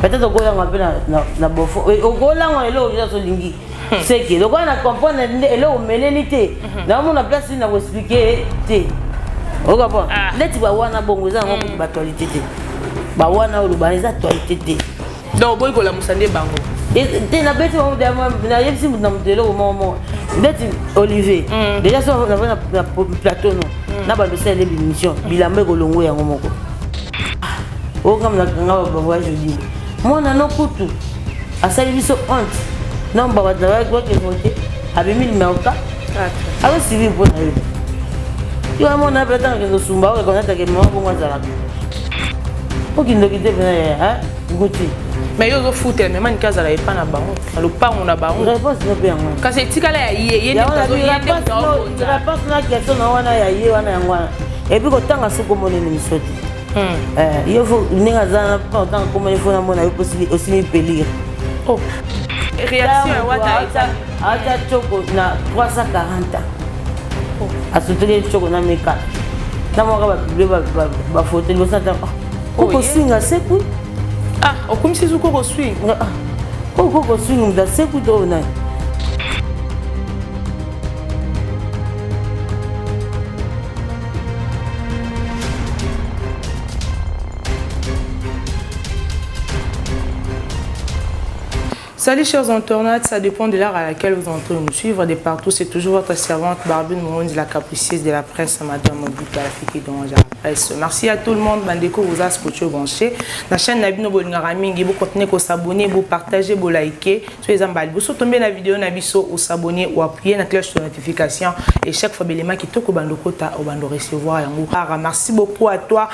peut-être que on appelle na bofo et au gola on est là déjà sur lingi c'est que donc on a comprendre et là on mélanité dans mon place il n'a pas expliqué té au comprend là tu vas voir na bongo za on ba actualité té ba wana o ba les actualité té donc boy ko la musande bango et té na bête on na yebsi na mdelo au moment bête Olivier déjà ça on a na plateau non na ba le c'est l'émission bilambe ko longo ya ngomoko o comme na ngaba ba voyage dit moi non kutu asali biso honte non ba travail quoi que voter avec 1000 merka alors si vous pour aller tu as mon appel tant que nous sumba on connaît que moi pour moi ça là pour qu'il ne quitte pas hein goti mais yo zo foutre mais man kaza la pas na bango le pas on a bango réponse ne bien quand c'est tikala ya yé réponse na question na wana ya yé wana ngwana et puis quand on a ce comme on est misoti il faut une raison pour tant comme il faut na mona possible aussi me pélir oh réaction ata choko na 340 a soutenir choko na meka na mo ka ba photo ni santa ko swinga seku ah comme si zuko ko swinga ko swinga da seku do na Salut chers internautes, ça dépend de l'heure à laquelle vous entrez nous suivre. De partout, c'est toujours votre servante Barbine Mourondi, la capricieuse de la presse, Madame Mobutu, la fille qui donne la presse. Merci à tout le monde, Bandeko, vous avez scotché branché. La chaîne Nabino Bolingaramingi, vous continuez à s'abonner, vous partagez, vous likez. Sur les emballés, vous sautez la vidéo, Nabiso, vous s'abonner ou appuyer la cloche de notification. Et chaque fois, l'élément qui toque au Bandoko, au Bando recevoir. Merci beaucoup à toi,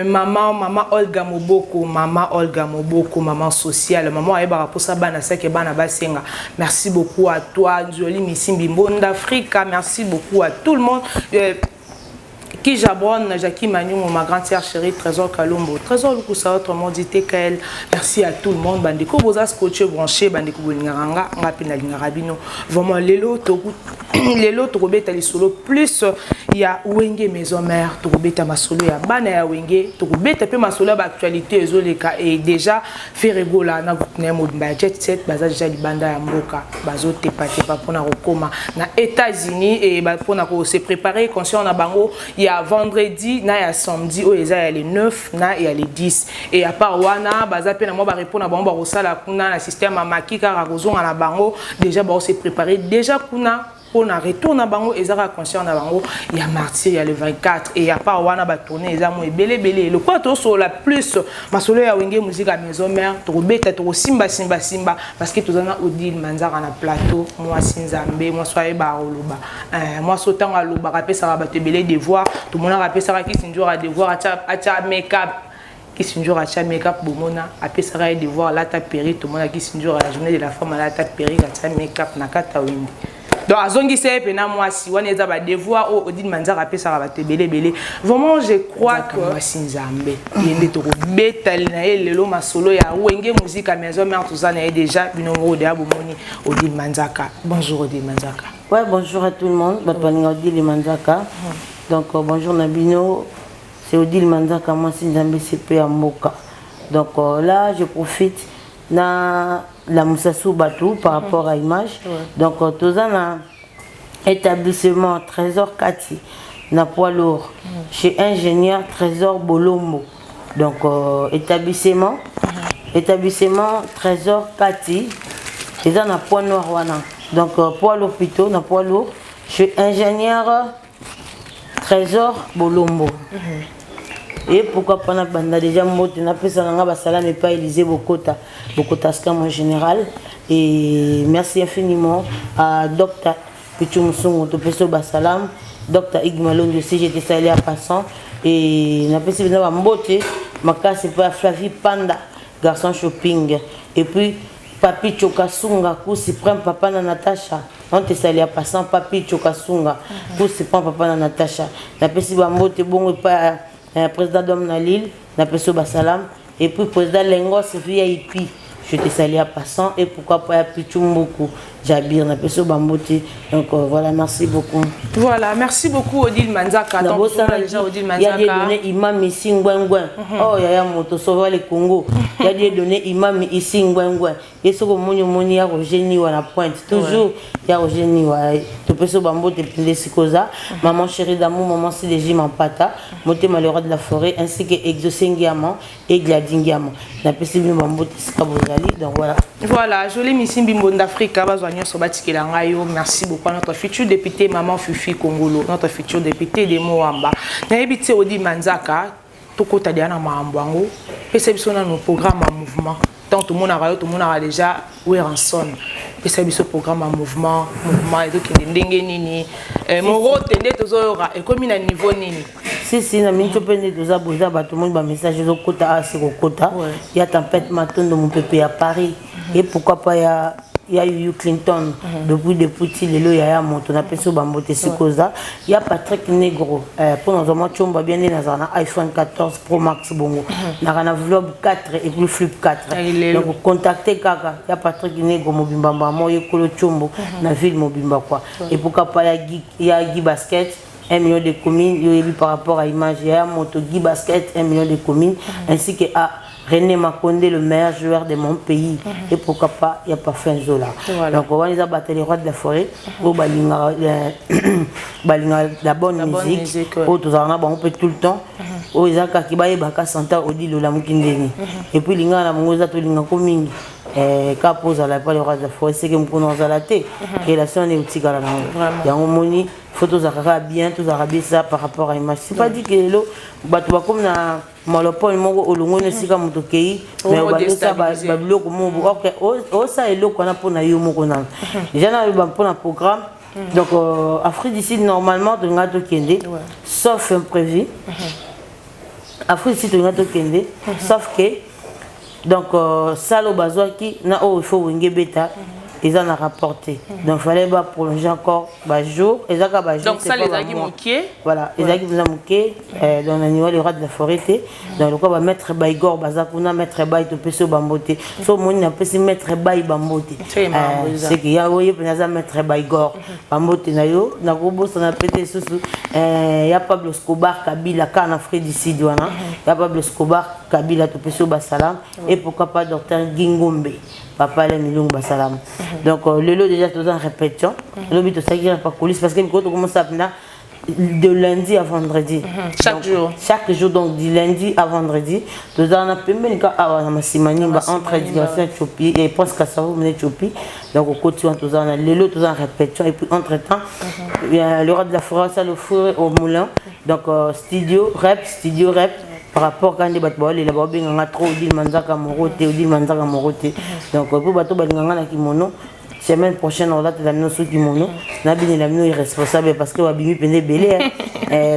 maman Olga Moboko, maman sociale, maman Aïbara pour ça. Merci beaucoup à toi, Jolie Missimbi Mbonda d'Afrique. Merci beaucoup à tout le monde. Qui j'abonne, Jackie Manu, ma grande sœur chérie, Trésor Kalombo. Trésor Lukusa, autrement dit TKL. Merci à tout le monde. Bandeko, vous avez scotché branché, Bandeko Bolingaranga, Rapina Lingarabino. Vraiment, l'élo, Torobeta les solo. Plus, il y a Wenge Maison Mère, Torobeta ma solo, il y a Bana Wenge, Torobeta peu ma solo, actualité, et déjà, Ferregola, Nemo, Jet Set, Baza déjà Libanda Mboka, Bazo Tepa pour na Rokoma, na États-Unis, et pour se préparer, conscient na Bango, il y a vendredi, na ya samedi, il y a les 9, na il y a les 10. Et à part Wana, Baza Pena Moba répondre à Bango, Barosala, Kuna, le système à Makika, Ragozon à la Bango, déjà, Bango s'est préparé, déjà Kuna. On a retourné à Bango et Zara conscient à Bango. Il y a martyr, il y a le 24 et il y a pas Wana tourné les amours et belé. Le quoi sur la plus ma solo ya wenge musique à maison mère, to beta to simba parce que tous en a Odile Manzara na plateau, moi Sinzambe, moi soyez baroluba. Moi sautant à luba rapper ça va te belé devoir, tout le monde a rappelé ça qui s'injure à devoir à make-up. Qui s'injure à cha make-up bomona, après ça va devoir la ta péri, tout le monde qui s'injure à la journée de la femme à la ta péri, à cha make-up na kata windi. Donc, azongi c'est pena moi si on est à devoir au Odile Manzara après ça va te belé. Vraiment, je crois que moi Sinzambe, il est trop bête le ma solo ya wenge musique à maison mais tout ça déjà binongo de abomoni Odile Manzaka. Bonjour Odile Manzaka. Ouais, bonjour à tout le monde. Bapani Odile Manzaka. Donc bonjour Nabino. C'est Odile Manzaka moi Sinzambe CP à Moka. Donc là, je profite na la Moussassou Batou par rapport à l'image. Donc, tous un établissement Trésor Kati, na poids lourd, chez ingénieur Trésor Bolombo. Donc, établissement Trésor Kati, et ça na poids noir. Donc, poids lourd plutôt, na poids lourd, chez ingénieur Trésor Bolombo. Et pourquoi pas on a déjà monté on a fait ça dans salam et pas Élysée Bokota Scam en général et merci infiniment à Dr Pichumsung Topeso Basalam Dr Igmalon de CGT Salé à passant et on a fait ça dans Mbote ma casse c'est pas Flavie Panda garçon shopping et puis Papi Chokasunga si prend papa na Natacha on te salé à passant Papi Chokasunga si prend papa na Natacha on a fait ça Mbote bon et pas président d'Homme Nalil, la personne Bassalam, et puis président Lengos VIP, je te salue à passant et pourquoi pas à Pichumbuku, Jabir, na peso bambote. Donc voilà, merci beaucoup. Voilà, merci beaucoup Odile Manzaka. Donc, déjà Odile Manzaka. Il y a des données imam ici ngwengwen. Oh ya moto sauva le Congo. Il y a des données imam ici ngwengwen. Et ce que moni ya Rogeni wa la pointe. Toujours ya Rogeni wa to peso bambote pinde sikoza. Maman chérie d'amour, maman c'est des gym en pata. Moté malheureux de la forêt ainsi que Exosengiamant et Gladingiamant. Na peso bambote skabozali. Donc voilà. Voilà, joli Missim Bimbo d'Afrique, merci beaucoup à notre futur député Maman Fufi Congolo, notre futur député de Moamba. N'habitez Odi Manzaka, Toko Tadiana Mahambango, et c'est nos programmes en mouvement. Tant tout le monde a déjà où est en son. Et c'est ce programme en mouvement, et donc il y a nini. Mon rôle est de et comme il a niveau nini. Si na mincho pende toza boza ba tout le monde ba message zo kota a siko kota. Il y a tempête matin de mon pépé à Paris. Et pourquoi pas il y a eu Clinton depuis les lois il y a moto na peso bambote sikoza. Il y a Patrick Negro pour nous moment chomba bien dans un iPhone 14 Pro Max bongo. Na kana vlog 4 et puis flip 4. Donc contacter kaka, il y a Patrick Negro mobimba mo yekolo chombo na ville mobimba quoi. Et pourquoi pas il y a Guy Basket 1 million de communes, il y a par rapport à l'image, il y a Moto Guy Basket, 1 million de communes, ainsi que à René Makonde, le meilleur joueur de mon pays. Et pourquoi pas, il n'y a pas fin Zola. Donc on va les abattre les rois de la forêt, pour la bonne musique, on peut tout le temps. On a Santa Odi Lola Mukindeni. Et puis l'inga la mongoza to l'inga komingi. Quand pose à la pas le roi de la forêt, c'est que nous connaissons la tête. Relation est aussi galère. Il y a un moni, photos à bien, tout à ça par rapport à l'image. C'est pas dit que l'eau, tu vas comme na malopole mongo olongo ne sika mutokei, mais on va ça bablo comme ok, oh ça est l'eau qu'on a pour na yo moko na. Déjà na le pour un programme. Donc Afrique d'ici normalement de ngato kende, sauf imprévu. Afrique d'ici de ngato kende, sauf que donc salo bazwaki na o il faut wenge beta ils en a rapporté donc fallait pas prolonger encore ba jour et ça ba jour donc ça les a moqué voilà les a moqué dans le niveau les rois de la forêt dans le quoi va mettre baigor bazakuna mettre bail to peso bambote so moni na pesi mettre bail bambote c'est qu'il y a oye penaza mettre baigor bambote na yo na robo ça na pété susu il y a Pablo Escobar Kabila kana Afrique du Sud wana il y a Pablo Escobar Kabila to peso basalam et pourquoi pas docteur Gingombe papa les millions basalam donc le lot déjà tout en répétition le but c'est qu'il n'y a pas coulisses parce que quand on commence à venir de lundi à vendredi chaque jour donc du lundi à vendredi tout en a même quand à Massimani entre éducation Éthiopie et pense qu'à ça vous Éthiopie donc au quotidien tout en le lot tout en répétition et puis entre temps il y a le roi de la forêt ça le four au moulin donc studio rep par rapport quand les bateaux les là-bas bien on trop Odile Manzaka Morote donc pour bateau balinganga na kimono semaine prochaine on va te l'amener sur kimono na bien l'amener irresponsable parce que va bien pende belé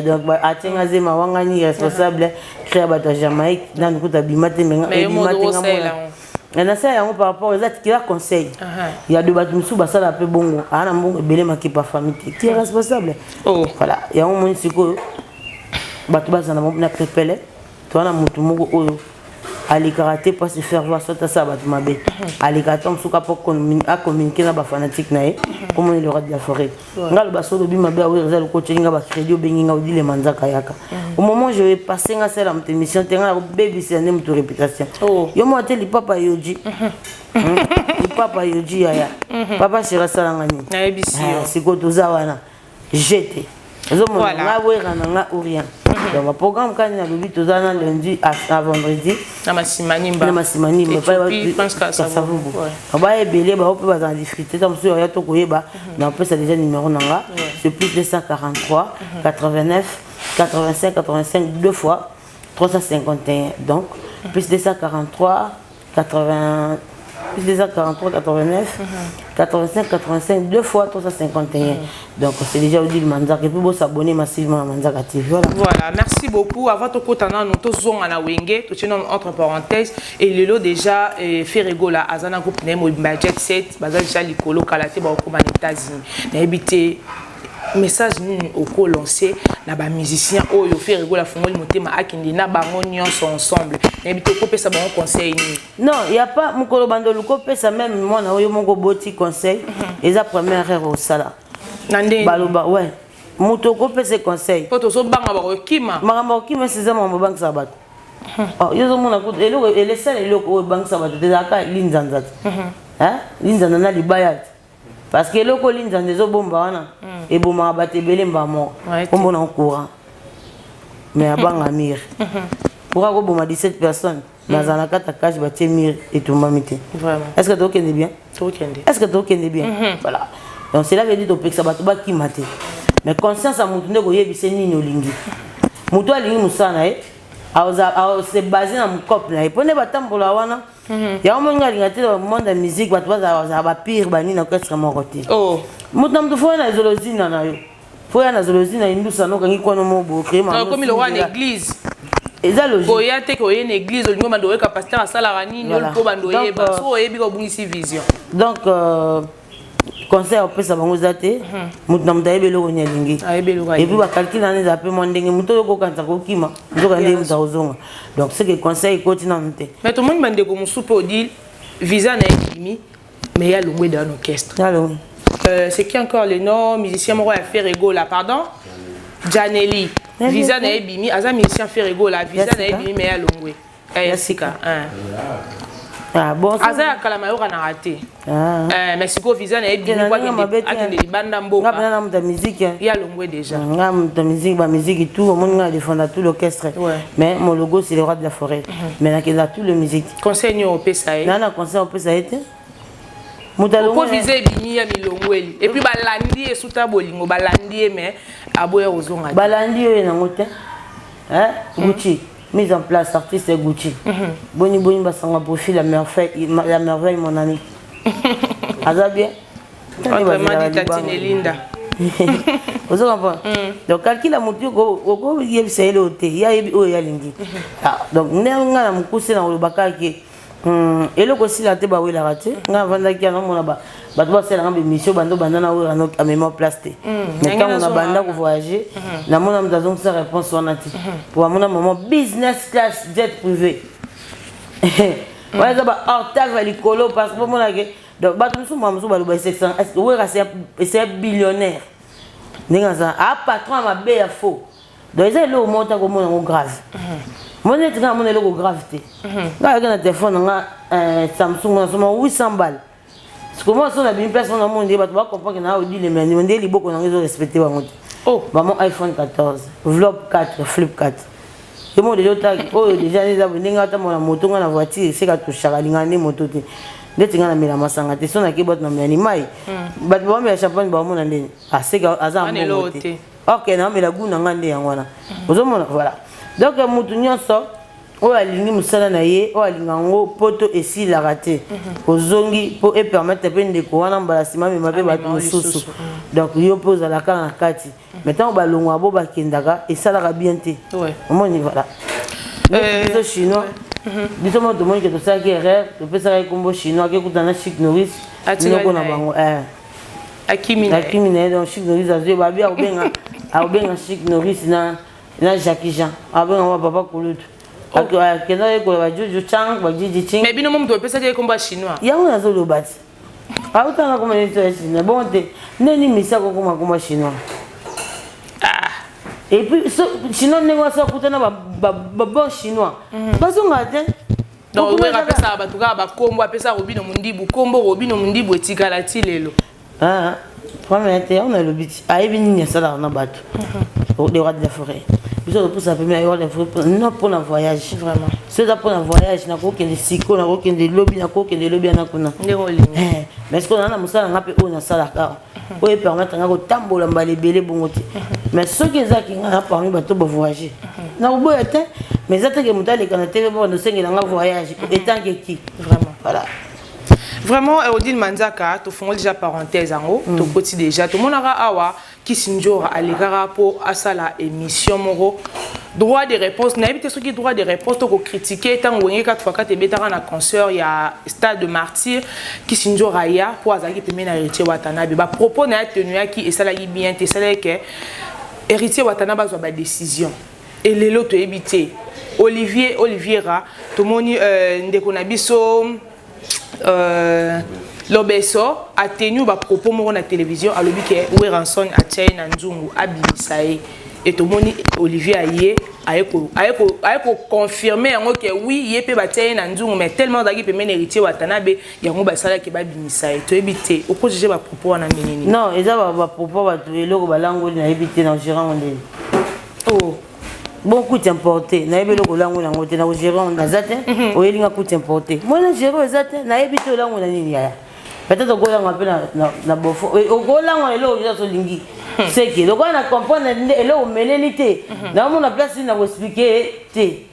donc atenga zema wangani irresponsable créer bateau Jamaïque dans coup tabimate mais na ça yango par rapport aux autres qui leur conseil il y a deux bateaux sous basa la peu bongo ana bongo belé makipa famille qui est responsable voilà il y a un monde siko bateau basa na prépelé toi na mutu moko oyo ali karaté pour se faire voir ça ça bat mabe ali karaté on souka pour communiquer na ba fanatique nae comme le roi de la forêt ngal baso do bima ba oyo zalo coaching ba crédit benginga Odile Manzaka yaka au moment je vais passer nga celle en émission tenga baby c'est une autre réputation yo mo ateli papa yoji papa yoji ya papa sera salangani na ebisi c'est ko tozawana jeté zo mo nga wera nga ou rien donc le programme quand il y a le 8 lundi à vendredi na Massimani mais pas ça vous on va ébeler on peut en discuter comme ça il y a tout koyeba mais on peut ça déjà numéro nanga c'est plus 243 89 85 deux fois 351 donc plus 243 80 plus 243 89 85 deux fois 351 donc c'est déjà Odile Manzaka et puis vous s'abonner massivement à Manzaka TV voilà merci beaucoup avant tout kotana nous tous zonga na wenge tout entre parenthèses et le lot déjà Ferrego la azana groupe nemo budget set bazal déjà likolo kalaté ba ko États-Unis na habité message nini oko lancer na ba musicien oyo faire rigola fongoli motema akindi na bango nyonso ensemble na bito ko pesa bango conseil ni non y a pas mukolo bandolo ko pesa même moi na oyo moko boti conseil eza première erreur au sala nande baloba ouais muto ko pesa conseil poto so banga ba ko kima makambo kima c'est ça mon banque sabat oh yozo mona ko eloko elesa eloko banque sabat déjà linzanza hein linzanza na libayat parce que eloko linzanza ezo bomba wana et bomba batebele mbamo kombo na courant mais abanga mire pourquoi ko bomba 17 personnes dans un kata cache batie mire et tout mamité vraiment est-ce que tu okende bien est-ce que tu okende bien voilà donc c'est là veut dire to peksa bato ba kimate mais conscience à mutu ndeko yebise nini olingi mutu alingi musana se basé dans mon cop là et pone batambola wana ya omonga lingate le monde de musique bato baza ba pire bani na orchestre mon côté oh mutu mtu fo na zolozina na yo fo na zolozina indusa no kangi kono mo bo créer ma comme le roi en église eza logique boya te ko yene église olingo bando weka pasteur asala ranini olko bando yeba so yebi ko bungisi vision donc conseil au pesa bango zate mutu na mutu ayebele oyo nyalingi et puis bakalkile nani eza pe mwa ndenge mutu oyo kokanisa kokima nzoka ndenge mutu akozonga donc c'est que conseil ekoti nanu te mais tomoni bandeko mosusu mpe odi visa na ekimi mais ya longwe dans orchestre c'est qui encore le nom musicien moko ya Ferrego là pardon Janelli visa na ebimi aza musicien Ferrego là visa na ebimi mais ya longwe yasika ah bon aza ya kalama yoka na raté mais siko visa na ebimi kwa akende libanda mboka ngapena na muta musique ya longwe déjà nga muta musique ba musique tout au monde nga défendre tout l'orchestre mais mon logo c'est le roi de la forêt mais na kenda tout le musique conseil au pesa e na conseil au pesa ete Pour viser bini ya milongweli et puis balandi e suta bolingo balandi mais aboya ozonga balandi yo na ngote hein Gucci mise en place artiste Gucci boni boni basanga profil la merveille mon ami aza bien vraiment dit Tatine Linda ozo comprendre donc calcula mutu ko yebisa ele ote ya yebi o ya lingi donc nenga na mukuse na lobaka ke eloko sila te ba wela raté nga vandaki na mona ba bato ba sela ngambe mission bando bandana o na amemo place te mais quand on a banda ko voyager na mona mtazong sa réponse wana te pour mona maman business class jet privé wala ba octave likolo parce que mona ke donc bato musu mamusu ba loba 600 est-ce que c'est billionnaire ninga za a patron ma be ya faux donc ils le monta ko mona grave mon est quand mon logo gravité là avec un téléphone on a Samsung on a 800 balles parce que moi on a bien place on a monde ba tu comprendre que na dit les mais on dit les beaucoup on a respecté ba monte oh ba mon iPhone 14 Vlog 4 Flip 4 et moi déjà les abonnés ngata mon moto na voiture c'est ka touchaka lingane moto te ndeti ngana mela masanga te sona ke bot na mela ni mai ba ba mela champagne ba mon ndeni ah c'est ka azam moto OK na mela guna ngande yangwana ozomona voilà donc mutu nyonso oyo alingi musala na ye oyo alinga ngo poto esilaka te ozongi mpo epermettre mpe ndeko wana mbala nsima mema mpe bato mosusu donc yo mpe ozalaka na kati mais ntango balongwa bo bakendaka esalaka bien te omoni voilà biso chinois biso mo tomoni ke tosalaki erreur topesaka ekombo chinois akekutana Chic Norris biloko na bango akimi na ye donc Chic Norris azwi babi akobenga Chic Norris na Jackie Jean abenga wa papa kulutu akenda yekola bajuju chang bajiji ching mais bino momu topesaki ekombo chinois yango nazoloba ti autanga koma neto ya chinois bon te neni misako koma koma chinois et puis chinois ndenge wasi akutana babon chinois bazonga te donc oyo apesaka bato kaka bakombo apesaka robino mondibu kombo robino mondibu etikala ti lelo première te on a le but ayebi nini asalaka na bato les rois de la forêt biso pour ça premier roi de la forêt non pour un voyage vraiment c'est ça pour un voyage na ko kende siko na ko kende lobby na ko kende lobby na kuna mais ce qu'on a na musala ngape o na sala ka o e permettre nga ko tambola mbale belé bongo te mais ce qui ezaki nga parmi bato ba voyager na ko boya te mais ça te que mutale kana tv bon de sengela nga voyage étant que qui vraiment voilà. Vraiment, Odile Manzaka, tu fais déjà parenthèse en haut, tu côté déjà, tout le monde a awa qui s'injure à l'égard pour à ça la émission moro droit de réponse na éviter ce qui droit de réponse to ko critiquer tant wengé 4x4 et betara na concert il y a stade de martyr qui sinjo raya pour azaki pemena héritier Watanabe ba propos na tenu qui et ça la bien te ça que héritier Watanabe ba décision et les lots to éviter Oliviera to moni ndeko na biso Lobeso a tenu ba propos mo na télévision a lobi ke Weranson a tient na nzungu abimisae et tout le monde Olivier Aye a confirmé que oui il peut batailler dans nzungu mais tellement d'agi peut mener héritier Watanabe yango ba sala ke ba bimisae to ebité au ko juger ba propos na minini non eza ba propos ba to eloko balango na ebité na gérant ndé oh beaucoup t'importer na ebelo ko lango na ngote na gérant na zate o elinga ko t'importer moi na gérant ezate na ebité lango na nini ya peut-être ko lango pe na bofo o ko lango elo ya so lingi c'est que donc on a comprendre elo melelité na mon place na ko expliquer té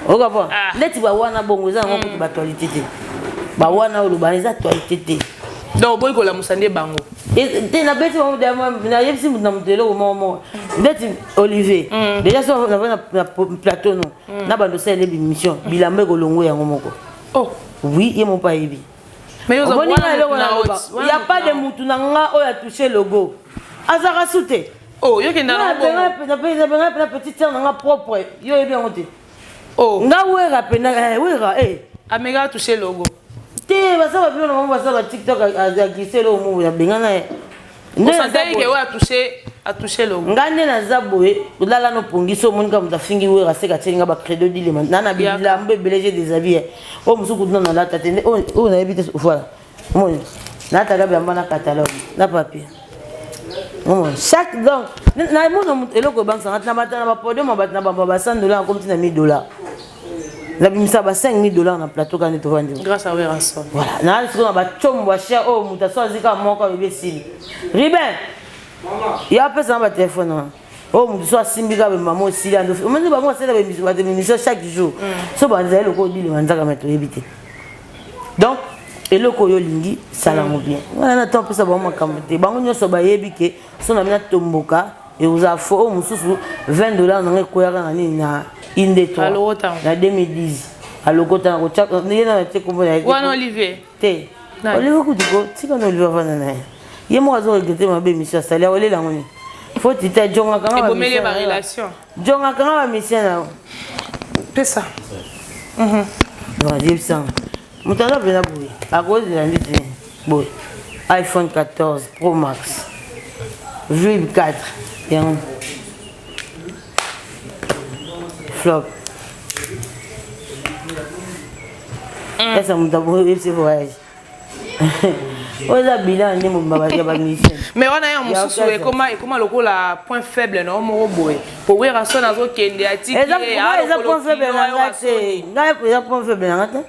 o comprend leti ba wana bongo za ngo ba actualité té ba wana o ba za actualité té donc boy ko la musande bango et na beti mo na yebisi na mutelo mo leti Olivier déjà so na plateau non na bando sele émission bilambe ko longo yango moko oh oui et mon pas yebi mais il y a pas de mutu na nga o ya toucher logo azara souté oh yo ke na petite sœur na nga propre yo yebi yango te oh nga wera pena wera amega toucher logo te basa ba bino mo basa ba TikTok a glissé lo mo ya bengana on sentait que a touché logo ngane na zaboe ulala no pongiso monika mutafingi wera seka tsenga ba credo dile nana bila mbebeleje des habits o musuku na la tate o na yebi te voilà mo na ta gabi ambana catalogue na papier chaque donc na mon eloko banque ça na matana ba podium ba na ba $100 comme $1000 la bimisa ba $5000 na plateau quand tu vends grâce à Weranson voilà na ce qu'on ba chombo cher oh mutaso azika moko bébé sili Riben ya pesa ba téléphone oh mutaso asimbika be maman sili ando on me dit ba moi c'est la émission chaque jour so ba nzela ko dile manzaka meto ebité donc eloko yo lingi sala mo bien wana na temps pesa ba mo kamete bango nyoso ba yebike so na mina tomboka et vous a fo mususu $20 na ko yaka na nini na inde to na 2010 alokota ko chak ni na te ko ya wana Olivier te Olivier ku diko tika na Olivier vana na ye mo azo regretter ma be mission sala wale la ngoni faut tita jonga kanga ba mission ba relation jonga kanga ba mission na pesa bon dipsan mutala bena boy à cause de la nuit boy iPhone 14 Pro Max VIB 4 bien flop essa muta boy esse voyage oza bilan ni mo baba ya ba mission mais on a un mususu et comment lokola point faible na mo boy pour Weranson azo kende atiki et point faible na ngate ngai point faible na ngate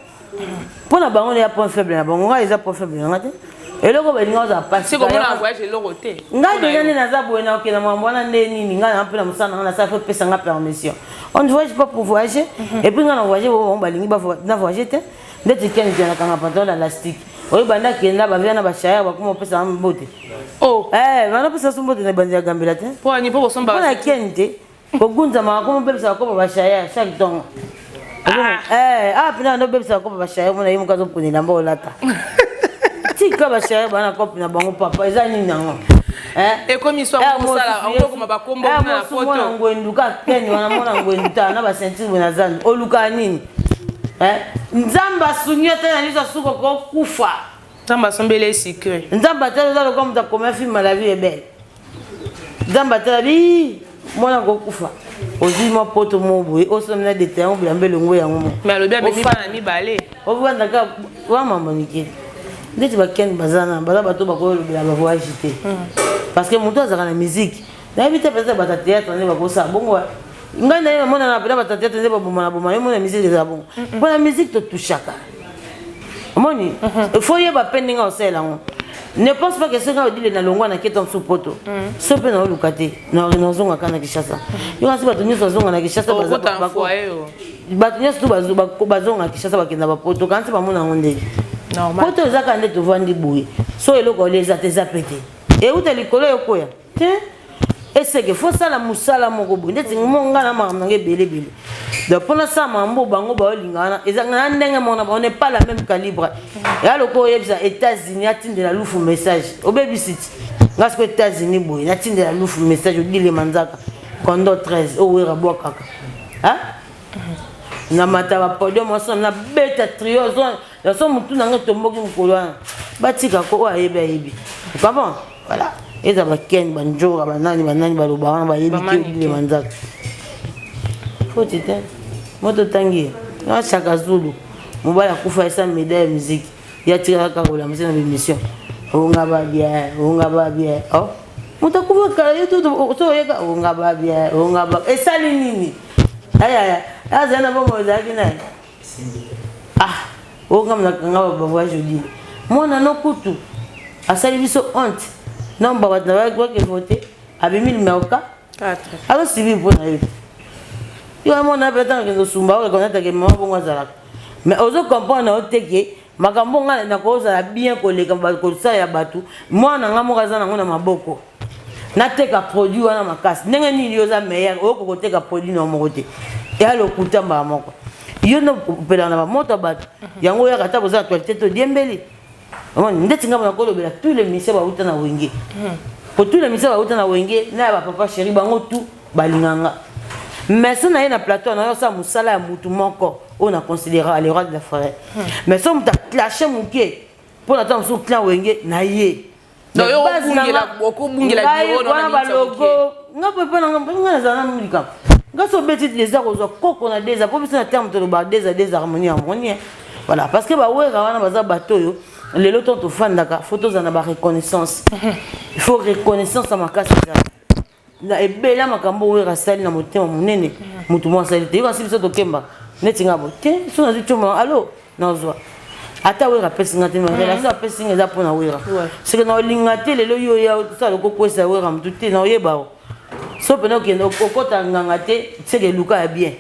pona bango ya point faible na bango ngai point faible na ngate eloko belinga za passe c'est comme on voyage eloko te ngai déjà ni naza boena ok na mwambo na nini ngai na mpela musana na ça fait pesa nga permission on ne voyage pas pour voyager et puis nga na voyager on balingi ba na voyager te ndeti keni tena kanga pantalon élastique oyi banda kenda ba via na ba shaya ba kuma pesa mbote oh bana pesa mbote na bandia gambela te po ni po somba na keni te ko gunza ma kuma pesa ko ba shaya chaque temps pina no pesa ko ba shaya mona yimu kazo puni na mbola ta tika ba shaya bana ko pina bango papa eza nini nango et comme histoire comme ça on comme ba kombo na photo ngwenduka keni wana mona ngwenduta na ba sentir bona zan oluka nini nzamba sunyete na liso suko ko kufa nzamba sombele secret nzamba tele za comme ta comme film la vie est belle nzamba tele bi mona ko kufa ozi mo poto mo boy o so na de terrain blambe longo yango mais le bien mi bana mi balé o vanda ka wa mama niki ndeti ba ken bazana bala bato ba ko le ba voyage te parce que moto azaka na musique na éviter peut-être ba théâtre ne ba ko sa bongo ngai na mona na pela ba théâtre ne ba bomana bomana mona musique za bon pour la musique to touchaka moni il faut y ba pendinga o sela ngo ne pense pas que ce gars dit na longwa na keton sous poto so pe na lukate na zonga kana kishasa yo ngasi ba tunyo zonga na kishasa ba ko ba tunyo stu ba zonga kishasa ba kenda ba poto kansi ba mona ngonde normal poto zaka ndete vandi boye so eloko leza te za pété et où te likolo yokoya te Et c'est que faut ça la moussala moko boye ndeti monga na makambo nge belé. Donc pour ça mambo bango ba lingana ezanga ndenge mona on n'est pas la même calibre. Ya loko yebza États-Unis atinde la loufu message. Obebi city. Parce que États-Unis boye atinde la loufu message odile manzaka. Kondo 13 o wera bwakaka. Hein? Na mataba podium so na beta trio zo ya so mutu na ngato mboki mukolo wana. Batika ko ayebi. Comment? Voilà. Et ça va ken banjo banani baloba wana bayebi ki manzaka. Faut tite. Moto tangi. Na chaka zulu. Mobala kufa esa médaille musique. Ya tira ka ko la musique na émission. Onga ba bien. Oh. Moto kufa ka yeto to yeka onga ba bien. Esa nini? Aya. Azana bongo zaki na. Ah. Onga mnakanga ba voyage jodi. Mona no kutu. Asali biso honte. Non, bah, on va voter. Avec 1000 meoka. 4. Alors, si vous voulez. Il y a mon appétant que nous sommes reconnaître que maman bon azala. Mais aux autres comprendre que makambo nga na ko za bien collé comme ko ça ya batu. Moi na nga mo kazana ngona maboko. Na teka produit wana makasi. Ndenge ni yoza meilleur o ko teka produit na mo côté. Et alors kutamba moko. Yo no pela na moto batu. Yango ya kata boza actualité to diembeli. Ndeti ngaba na kolobela tous les ministères ba uta na wenge. Pour tous les ministères ba uta na wenge na ba papa chéri bango tout balinganga. Mais ça na plateau na ça musala ya mutu moko on a considéré les rois de la forêt. Mais ça on t'a clashé muké pour attendre son clan wenge na ye. Donc yo bungela bureau na logo. Ngapo pa na zana mulika. Ngaso beti les arts aux koko na des pour ça terme de ba des harmonies harmonie. Voilà parce que ba wera wana baza bato yo. Les lots sont fandaka, photos en a reconnaissance. Il faut reconnaissance à ma casse. Na ebela makambo wera sali na motema munene. Mutu mo sali te ba sibiso to kemba. Netinga bo. Te so na zichoma allo na zwa. Ata wera pesi ngate ma relation pesi ngeza pona wera. C'est que na lingate lelo yo ya ça le kokwesa wera mutu te na yeba. So pena ke no kokota ngangate c'est que Luka est bien.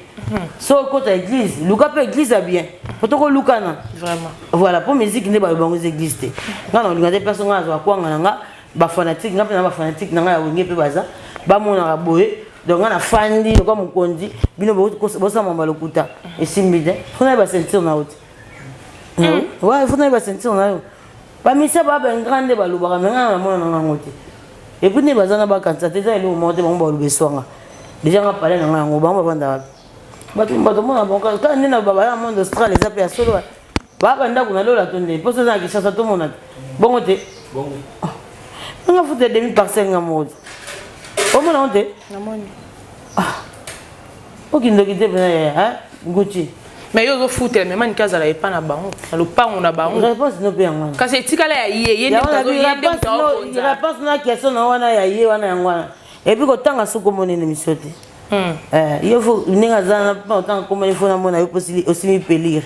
So kota église, Luka peut église est bien. Potoko Luka na vraiment. Voilà pour musique ne ba bango église te. Quand on regarde personne nga kwa nga ba fanatique nga pena ba fanatique nga ya wenge pe baza ba mona boye donc na fandi comme kondi bino bo sa mamba lokuta et simbide. Fona ba sentir na haute. Ouais, fona ba sentir na haute. Ba misa ba ben grande ba lubaka nga mona nga ngote. Et puis ne baza na ba kantate za ile o monte ba mba lubeswanga. Déjà nga parler nga ngo ba vanda. Bato mona bonka ka nina baba ya monde austral les appels solo baba ndako na lola tonde poso za kishasa to mona bongo te bongo nga futa demi parcelle nga modi o mona onte na moni okindo kite pena ya nguchi mais yo zo futa mais man kaza la epa na bango na lopango na bango réponse no pe ngwana kasi etikala ya ye ni tazo ye réponse na question na wana ya ye wana ngwana et puis ko tanga suko monene misote. Il faut une zana pas autant comme il faut na mona aussi me pélir.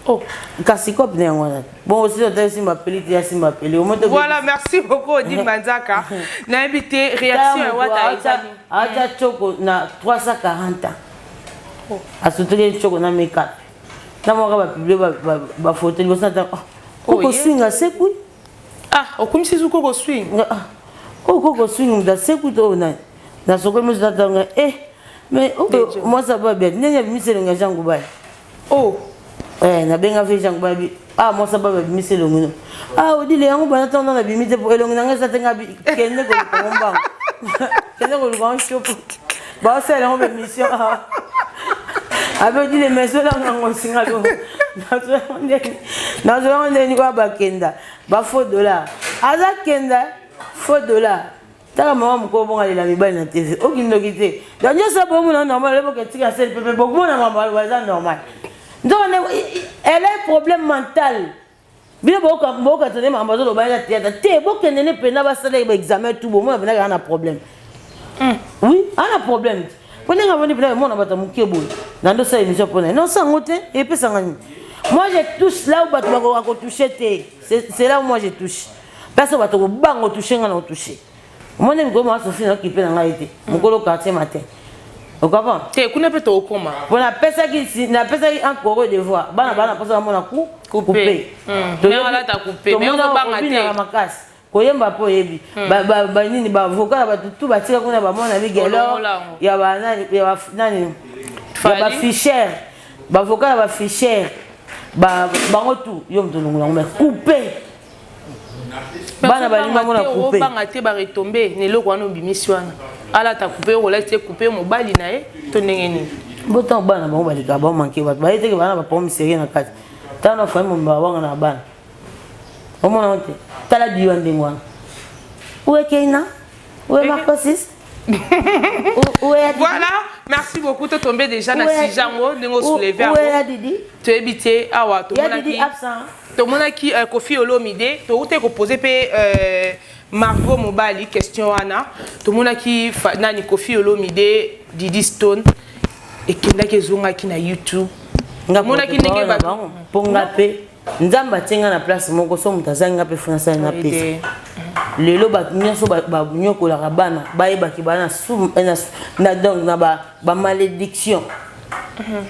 Oh, kasiko bien ngwana. Bon aussi on t'a aussi m'appeler tu as m'appeler. Voilà, merci beaucoup Odile Manzaka. Na invité réaction à Wata. Acha choko na 340 ans. Oh, a soutenir choko na meka. Na mo ba publier ba photo ni bosa ta. Oh, ko swinga seku. Ah, okum si zuko ko swing. Oh, ko swing da seku to na soko mo zatanga mais moi ça va bien. Nenya bimiselo nga jangu ba. Oh. Na benga fe jangu ba bi. Ah moi ça va bien bimiselo ngino. Ah odile yangu ba natanda na bimite po elongi nanga sa tenga bi kende ko komba. Kende ko lugan shop. Ba ça la ngombe mission. Avec dit les messieurs là on singa do. Na zo ndeni kwa ba kenda. Ba faux dollar. Aza kenda faux dollar. Taka mama mko bonga la mibali na TV. Okindo kite. Donc ça bon non normal le que tika sel pepe beaucoup na mama waza normal. Donc elle a un problème mental. Bien boka tene mama zo lo ba théâtre. Te boka nene pena ba sala ba examen tout bon moi na un problème. Oui, un problème. Pone nga voni pena mon abata mukebo. Nando ça émission pona. Non ça ngote et puis ça ngani. Moi je touche là où ba ko toucher te. C'est là où moi je touche. Personne va te bango toucher nga na toucher. Moi je me suis dit que je suis été. Je quartier matin. Vous comprenez? Tu connais pas ton coma. Pour la personne qui n'a pas encore de voix. Bana bana personne mon coup coupé. Mais voilà t'as coupé. Mais on va pas rater. koyemba po yebi ba nini ba avocat ba tout ba tika kuna ba mona bigelo ya ba nani ya ba fichier ba avocat ba fichier ba bango tout yo mtolongola mais couper bana balima mona couper banga te ba retomber ne loko wana bimisi wana ala ta couper rola te couper mobali na ye to ndenge ni botan bana bango balika ba manquer ba yete ke bana ba pomme série na kati tana fa mo ba wanga na bana o mona te tala diwa ndengwa où est Keina où est Marcosis voilà, merci beaucoup. Tu es tombé déjà dans 6 jango, de nous soulever. Où est Didi? Tu es habité à Ouattara. Il y a Didi absent. Tout le monde qui Kofi Olomide, tu as posé Margot Mobali, question Anna. Tout le monde qui Nani Kofi Olomide, Didi Stone, et qui n'a que qui na YouTube. Tout le monde qui n'est pas bon. Pour ngape, nzamba tinga na place moko so mutazanga pe français na pesa. Lelo ba nyoso ba nyoko la bana ba yebaki bana na donc na ba malédiction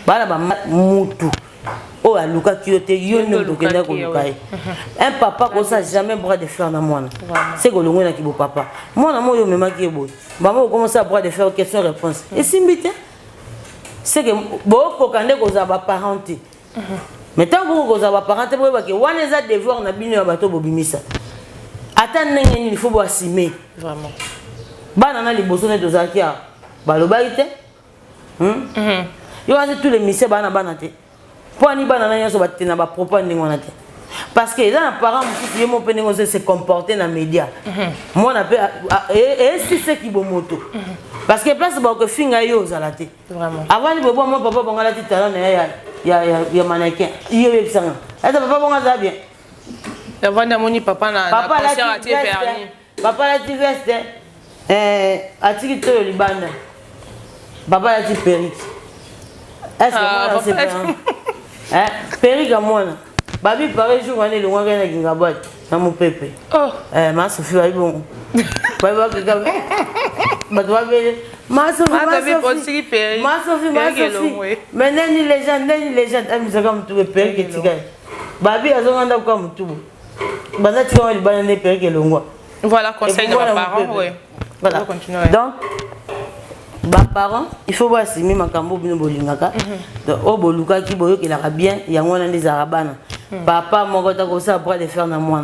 bana ba mutu o aluka kiote yono dokenda ko lukai un papa ko ça jamais bras de fer na mwana c'est ko longo na kibo papa mwana moyo mema ki boy maman commence à bras de fer question réponse et simbite c'est que boko kande ko za ba parenté mais tant que ko za ba parenté bo ba ke wana za devoir na bino ya bato bobimisa. Attends, il faut assumer. Vraiment. Banana liboso ne dozakia. Balobaite. Yo tous les messieurs banana te. Pour ni banana yo so batena ba propos ndingona te. Parce que les parents qui mo pene se comporter dans les médias. Moi on appelle et c'est ce qui bon moto. Parce que place ba ko finga yo zalate. Vraiment. Avant ni bobo mon papa bongala ti talon ya mannequin. Yo yebisanga. Est-ce papa bongala bien? Avant de papa na concert à Tiverni. Papa la tiveste. Atiki to libanda. Papa la ti perrique. Est-ce que c'est pas perrique à moi. Babi pareil jour on est le loin na Gingabot na mon pépé. Oh. Ma Sophie va bon. Papa que gabe. Batwa bele. Ma Sophie. Mais nani légende amisa comme tout perrique tika. Babi azonganda comme tout. Voilà, conseil de mes parents, oui. Voilà. Donc, mes parents, il faut voir si mes makambo bino bolingaka. Donc, au boluka qui boyo qui la bien, il y a moins des arabana. Papa, mon gars, t'as ça après de faire dans moi.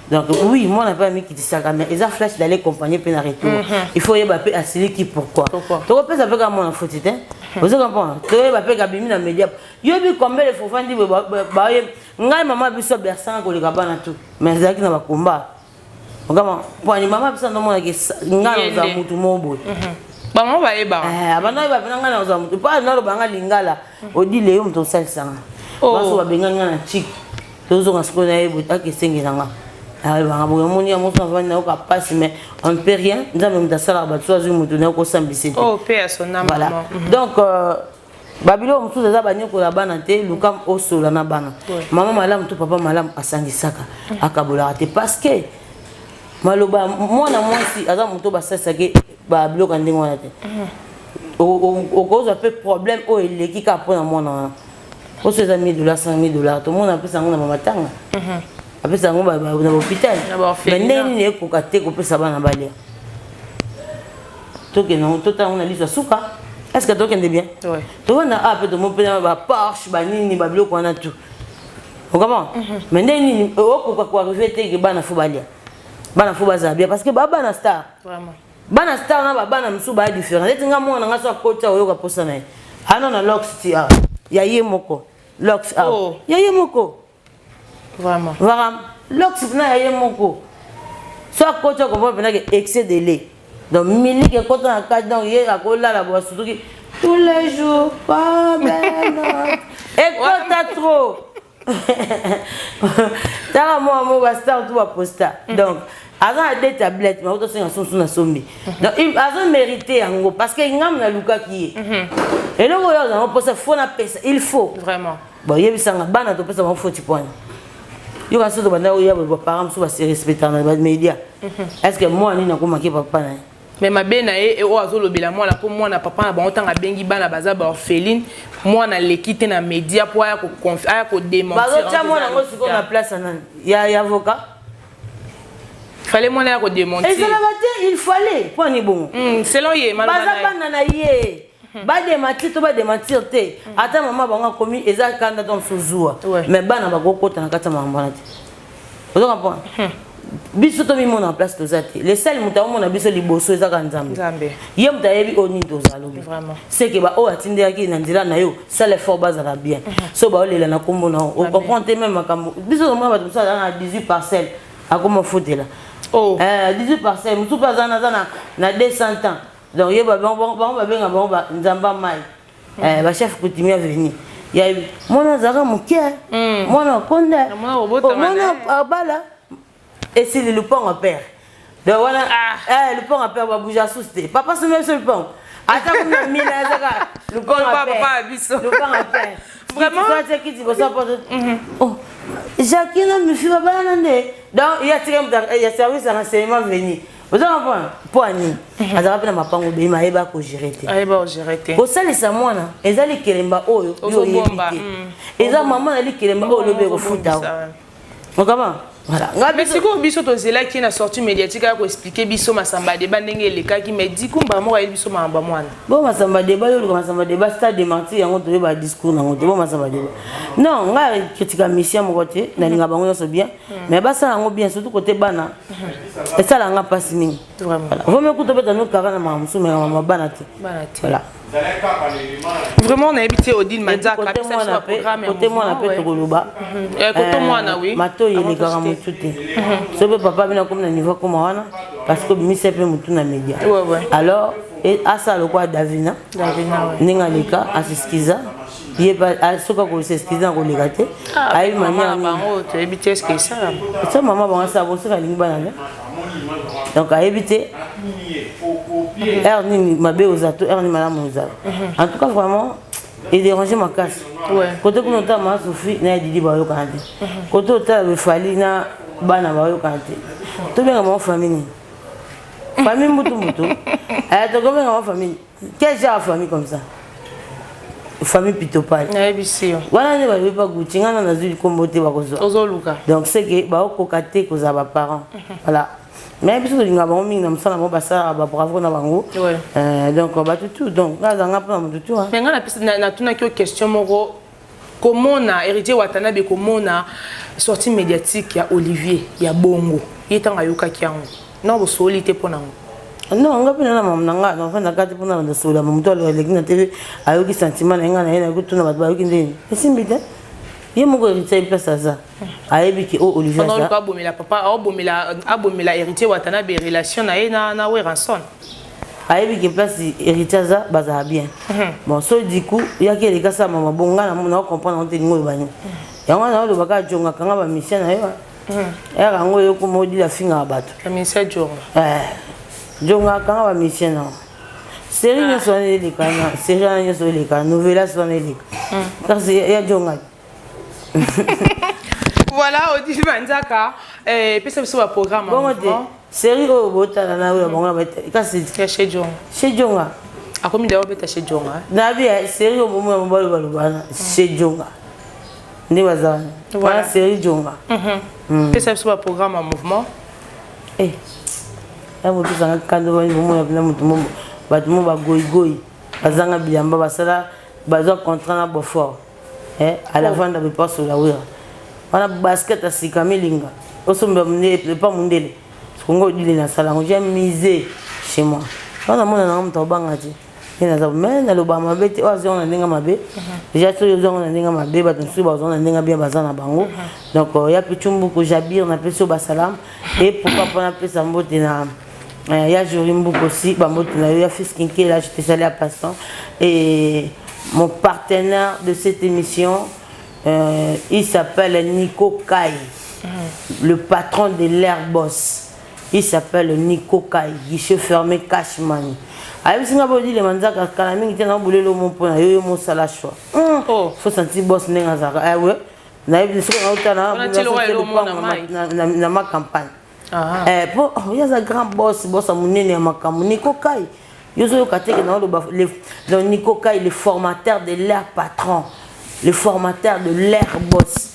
Donc, oui, moi, on n'a pas mis qui dit ça, mais ils ont flash d'aller accompagner puis retour. Il faut y avoir à celui qui pourquoi. Tu repères ça fait comme mon enfant, tu sais. Vous comprenez? Tu vois, il y a des médias. Il y a combien de fois dit ngai maman biso bersan ko lika bana tout mais zaki na ba combat ngama pour ni maman biso ndomona ke ngana za mutu mobo ba mo ba eba abana ba bana ngana za mutu pa na lo banga lingala odile yo mto salsanga baso ba benga ngana chik tozo ngasko na ebo take sengela nga banga bo moni ya moto va na ka passe mais on ne peut rien nzambe mtasala ba tsoazu mutu na ko sambisi oh paix à son âme voilà donc Babilo mutu za banyoko la bana te lukam osola na bana mama malamu to papa malamu asangisaka akabola te parce que maloba mwana mwasi aza mutu basasa ke babilo kandingo na te o cause un peu problème o eleki ka pona mwana o se za $1000 $5000 to mona pesa ngona mama tanga apesa ngo ba na hôpital mais neni ne ko kate ko pesa bana balia to ke no to ta ona lisa suka. Est-ce que tu entends bien? Oui. Tu vois, on a un peu de mon père, Porsche, Banini, Bablo, qu'on a tout. Vous comprenez? Mais n'est-ce pas quoi arriver que Bana Foubalia. Bana Foubaza bien parce que Bana Star. Vraiment. Bana Star, on a Bana Msouba différent. Et tu as mon angasa coach à Oyoga Posana. Ah non, Lox, Yaye Moko. Lox, Yaye Moko. Vraiment. Vraiment. Lox, Yaye Moko. Soit coach à comprendre que excès de lait. Donc, Mili qui est content à 4 ans, il a collé la boîte surtout tous les jours, pas belle. Et quand t'as trop, t'as moi, va star, tout va poster. Donc, avant des tablettes, mais autres sont sur la sommet. Donc, ils ont mérité en gros, parce qu'il y a un Luka qui est. Et là, on peut se faire il faut. Vraiment. Bon, il y a un ban, on peut se faire un petit point. Il y a un peu de parents qui se respectent dans les médias. Est-ce que moi, je n'ai pas manqué papa? Mais ma belle et au azolo bela moi la pour moi na papa na ba autant a bengi bana baza ba orpheline moi na l'équité na média pour aya ko démentir ba za moi na ngo siko na place nan ya avocat Fallait moi l'air démonter. Et ça il fallait. Point ni bon. Selon yé, malheureusement. Baza yé. Ba démentir, to ba démentir te. Ata maman banga commis eza kanda dans sozua. Mais bana ba kokota na kata mambana te. Vous comprenez? Biso to mi mona en place to zate. Les sel muta mona biso liboso eza ka nzambe. Nzambe. Ye muta yebi oni to zalobi. Vraiment. C'est que ba o atinde yaki na ndila na yo, ça les fort bazala bien. So ba o lela na kombo na o comprendre même makambo. Biso mo ba to ça na 18 parcelles. A comment foutre là? Oh. 18 parcelles, mutu pa zana na 200 ans. Donc il y a un nzamba mai ba chef coutumier venir il y a mon azara moké mon konde mon abala et c'est le pont en père donc voilà le pont en père va bouger souster papa c'est même le pont attends comme 1000 azara le pont en père vraiment ça qui dit ça oh Jacqueline me fait pas nande donc il y a service de renseignement venir. Vous avez un point vous avez un mapango be maeba ko gérer te ko salisa mwana ezali kelemba oyo yo yebite eza maman ali kelemba oyo be ko futa comment voilà mais c'est quoi biso to zela qui na sortie médiatique a ko expliquer biso masamba débat ndenge leka ki me di kumba mo ka biso mamba mwana bon masamba débat yo ko masamba débat stade démenti yango to ba discours nango to bon masamba débat non nga critique mission mo côté na linga bango so bien mais ba ça yango bien surtout côté bana et ça la nga passe mingi vraiment vous me écoutez peut-être nous karana mamusu mais mama bana te voilà vraiment on a habité Odile Manza côté moi na programme côté moi na peut koloba côté moi na oui mato yele karamu tuté so pe papa bina comme na niveau comme wana parce que mi sepe mutu na média alors et asa le quoi Davina ninga leka asiskiza il pas soka ko asiskiza ko legate ay mania bango to habité ce que ça maman bango ça bon ça lingi bana donc à éviter Ernie mabe aux atos Ernie madame aux en tout cas vraiment il dérangeait ma casse côté que nous ma Sophie na Didi ba yo kanté côté au fali na bana ba yo kanté tout bien mon famille mutu to comme ma famille quel genre de famille comme ça famille pitopale voilà ne va pas goûter ngana na zuli kombote ba kozo donc c'est que ba okokate ko za ba parents voilà mais biso linga ba mingi na msala mo basa ba bravo na bango donc ba tout donc là za ngapa na tout mais ngana pesa na tuna ki question moko comment na héritier Watanabe comment na sortie médiatique ya Olivier ya bongo yetanga yoka kiango non bo solité pona non ngapi na mama nanga na fana kati pona na sola mtu ale lekina tv ayoki sentiment na ngana yena kutuna batu bayoki ndeni esimbite ye moko héritier pesa ça ayebi o Olivier ça non ko abomela papa abomela héritier Watanabe relation na ena na Weranson ayebi ki place héritier ça baza bien bon so du coup ya ki eleka sa mama bonga na comprendre on te ningo bani yango na lo baka jonga kanga ba mission na yo era ngo yo ko modi la finga bato la mission jonga jonga kanga ba mission na série ne so ne lekana série ne so lekana novela so ne lekana parce ya jonga voilà Odile Manzaka pesa so programme série o bota na we bonga ba kasi chez Jonga a combien d'ailleurs beta chez Jonga na bien série o momo balo bana chez Jonga ni bazana voilà série Jonga pesa so programme en mouvement ya moto sanga kando ba momo na moto momo batu mo ba goigoi bazanga bilamba basala bazo contrat na Beaufort à la vente de pas sur la rue on a basket à sikamilinga osomba mne pas mundele kongo dile na sala j'ai misé chez moi on a mona na mto bangati ina za mais na lo ba mabete ozo na ndinga mabe déjà to yo na ndinga mabe ba tunsu ba zo na ndinga bien bazana bango donc ya pichumbu ko jabir na peso ba salam et pourquoi pas na pesa mbote na ya jorimbu aussi ba mbote na ya fiskinke là j'étais allé à passant et mon partenaire de cette émission il s'appelle Nico Kai le patron de l'Air Boss. Il s'appelle Nico Kai, guichet fermé cash money. Aïe, si on a dit les manzaka, quand on a boulé le mon point, yo mon salachois. Faut sentir boss n'enga zaka. Ah ouais. Na ibi siko auta na ma campagne. Bon, il y a un grand boss à munene ya makamu Nico Kai. Yo so kateke na le Nico Kai, le formateur de l'Air patron, le formateur de l'Air Boss.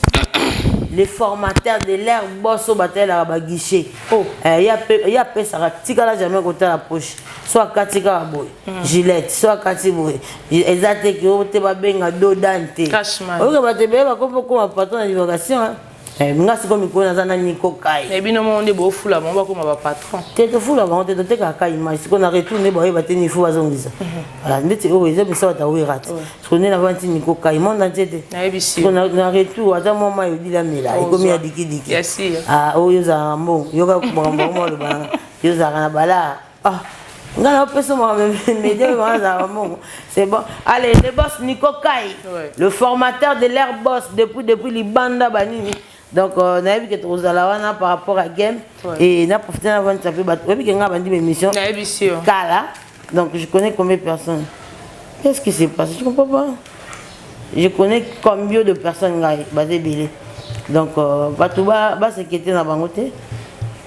les formateurs de l'air boss au bataille à la guichet. Oh, il y a peu ça tika la jamais côté la poche. Soit katika boy, Gillette, soit katiboy. Exact que au te ba benga do dante. Cashman. O que ba te be ba ko ko patron d'évocation. Nga siko mikolo na zana Nico Kai. Et bien non on est beau fou là, on va comme patron. T'es fou là, on te donne ka image. Siko na retourner ba ba tenir fou bazongisa. Voilà, ndeti o eze bisa ta we rat. Siko na vanti Nico Kai monde entier. Na ebisi. Siko na retour ata moment yo dila mela. Ikomi ya diki diki. Yes. Ah o yo za mo, yo ka mo le bana. Yo za na bala. Ah nga peso moi mais c'est bon. Allez, le boss Nico Kai, le formateur de l'air boss depuis Libanda Banini. Donc on a vu que tu as par rapport à game et on a profité avant de s'appeler bateau. Et puis on a vendu mes missions. Kala. Donc je connais combien de personnes. Qu'est-ce qui s'est passé? Je comprends pas. Je connais combien de personnes basées Bélé. Donc Batouba va s'inquiéter dans Bangote.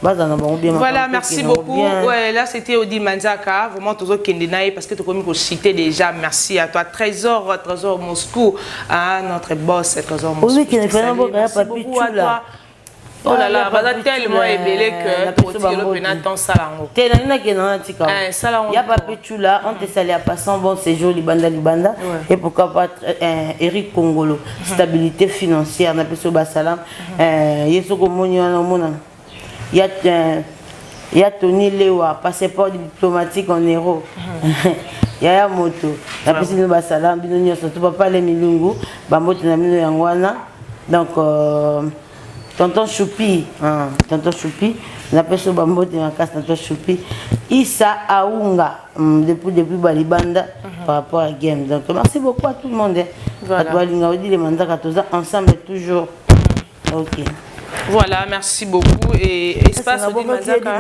Voilà, merci beaucoup. Ouais, là c'était Odile Manzaka, vraiment toujours Kendenaï parce que tu as cité déjà. Merci à toi. Trésor Moscou, notre boss Trésor Moscou. Merci beaucoup à toi. Oh là là, bah tellement ébélé que pour dire le pénatant salango. Il y a pas Petula, on te salue à passant bon séjour Libanda et pourquoi pas Eric Congolo, stabilité financière, on appelle ça Bassalam. Yesoko Moniana. Il y a Tony Lewa, passeport diplomatique en héros. Il y a moto. La personne de Bassalam, Binonio, surtout papa les Milungu, Bambote Namino Yangwana. Donc, Tonton Choupi, on appelle ça Bambote Yankas, Tonton Choupi. Issa Aounga, depuis Balibanda, par rapport à Game. Donc, merci beaucoup à tout le monde. À toi, Lingaudi, les mandats ensemble toujours. Ok. Voilà, merci beaucoup. Et espace Odile Manzaka.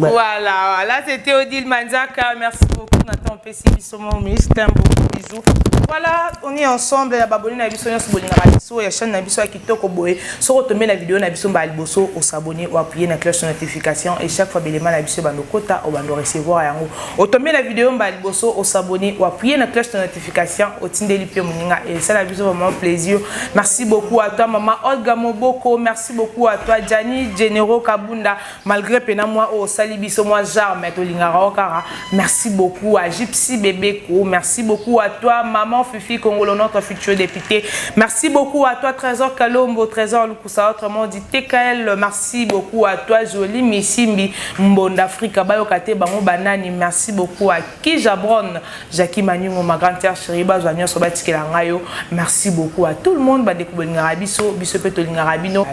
Voilà, c'était Odile Manzaka. Merci beaucoup. Nathan Pessi, ministre, beaucoup bisous. Voilà, on est ensemble. La baboni na biso nyonso bolinga biso ya chaîne na biso ya Kitoko Boye. So retomber la vidéo na biso mbali boso au s'abonner ou appuyer na cloche de notification et chaque fois beléma na biso bando kota au bando recevoir yango. Retomber la vidéo mbali boso au s'abonner ou appuyer na cloche de notification au tindeli pe moninga et ça la biso vraiment plaisir. Merci beaucoup à toi maman Olga Moboko, merci beaucoup à toi Jani Généraux Kabunda malgré pena moi au sali biso moi jar meto lingara okara. Merci beaucoup à Gypsy Bébé Ko, merci beaucoup à toi maman Fifi Congolo, notre futur député. Merci beaucoup à toi Trésor Kalombo, Trésor Lukusa, autrement dit TKL. Merci beaucoup à toi Jolie Missimbi Mbonda Afrika Bayokate Bango Banani. Merci beaucoup à Kijabron, Jackie Manungo, ma grande sœur Chériba Zanyo Sobati Kelangayo. Merci beaucoup à tout le monde. Badekoubo Ngarabiso, Bisopeto Ngarabino.